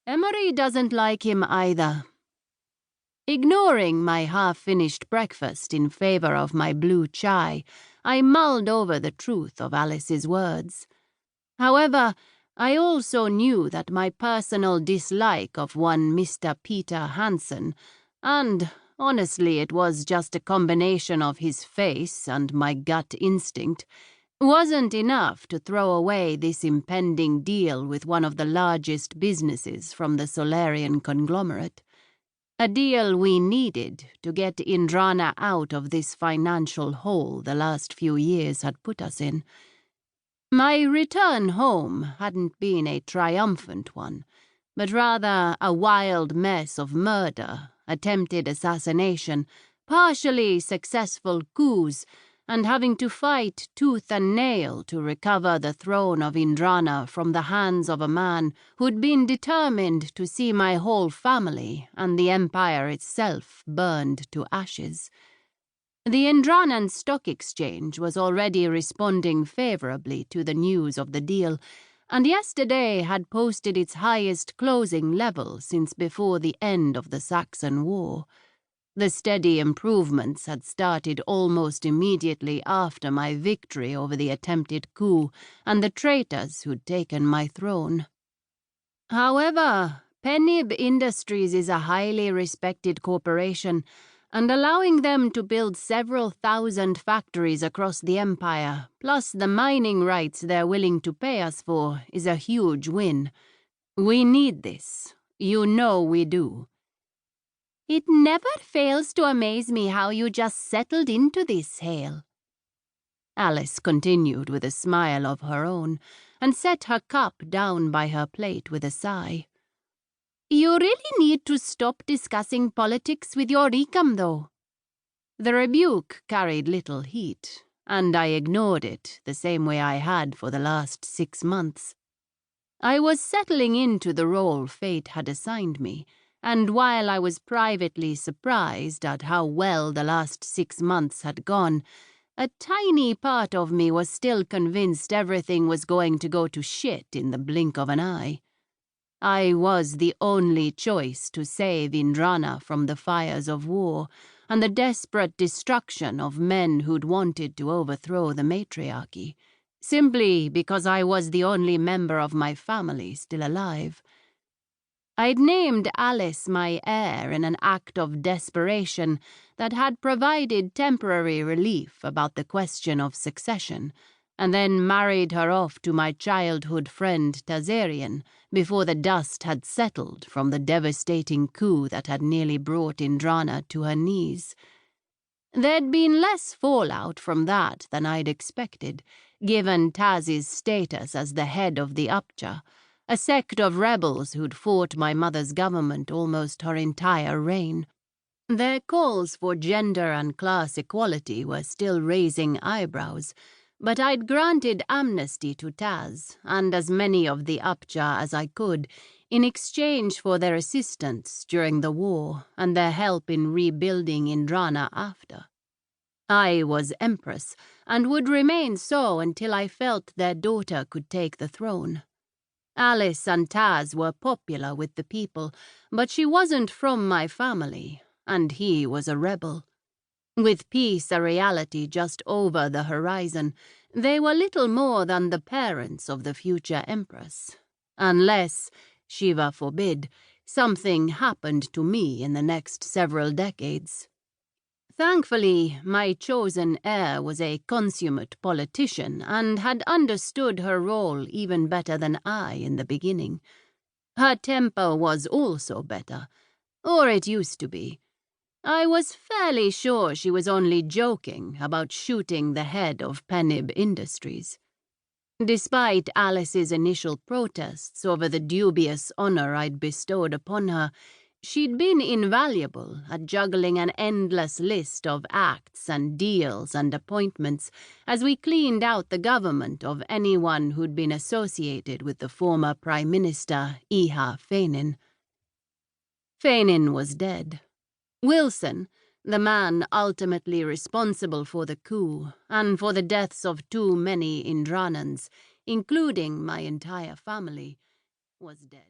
Emery doesn't like him either. Ignoring my half-finished breakfast in favor of my blue chai, I mulled over the truth of Alice's words. However, I also knew that my personal dislike of one Mr. Peter Hansen, and honestly it was just a combination of his face and my gut instinct, wasn't enough to throw away this impending deal with one of the largest businesses from the Solarian conglomerate. A deal we needed to get Indrana out of this financial hole the last few years had put us in. My return home hadn't been a triumphant one, but rather a wild mess of murder, attempted assassination, partially successful coups, and having to fight tooth and nail to recover the throne of Indrana from the hands of a man who'd been determined to see my whole family and the empire itself burned to ashes. The Indranan Stock Exchange was already responding favorably to the news of the deal, and yesterday had posted its highest closing level since before the end of the Saxon War. The steady improvements had started almost immediately after my victory over the attempted coup and the traitors who'd taken my throne. However, Penib Industries is a highly respected corporation, and allowing them to build several thousand factories across the empire, plus the mining rights they're willing to pay us for, is a huge win. We need this. You know we do. It never fails to amaze me how you just settled into this, Hale. Alice continued with a smile of her own, and set her cup down by her plate with a sigh. You really need to stop discussing politics with your Ricam, though. The rebuke carried little heat, and I ignored it the same way I had for the last 6 months. I was settling into the role fate had assigned me, and while I was privately surprised at how well the last 6 months had gone, a tiny part of me was still convinced everything was going to go to shit in the blink of an eye. I was the only choice to save Indrana from the fires of war and the desperate destruction of men who'd wanted to overthrow the matriarchy, simply because I was the only member of my family still alive. I'd named Alice my heir in an act of desperation that had provided temporary relief about the question of succession, and then married her off to my childhood friend Tazarian before the dust had settled from the devastating coup that had nearly brought Indrana to her knees. There'd been less fallout from that than I'd expected, given Taz's status as the head of the Upja, a sect of rebels who'd fought my mother's government almost her entire reign. Their calls for gender and class equality were still raising eyebrows, but I'd granted amnesty to Taz and as many of the Upja as I could in exchange for their assistance during the war and their help in rebuilding Indrana after. I was Empress and would remain so until I felt their daughter could take the throne. Alice and Taz were popular with the people, but she wasn't from my family, and he was a rebel. With peace a reality just over the horizon, they were little more than the parents of the future Empress. Unless, Shiva forbid, something happened to me in the next several decades. Thankfully, my chosen heir was a consummate politician and had understood her role even better than I in the beginning. Her temper was also better, or it used to be. I was fairly sure she was only joking about shooting the head of Penib Industries. Despite Alice's initial protests over the dubious honor I'd bestowed upon her, she'd been invaluable at juggling an endless list of acts and deals and appointments as we cleaned out the government of anyone who'd been associated with the former Prime Minister, Iha Fainin. Fainin was dead. Wilson, the man ultimately responsible for the coup and for the deaths of too many Indranans, including my entire family, was dead.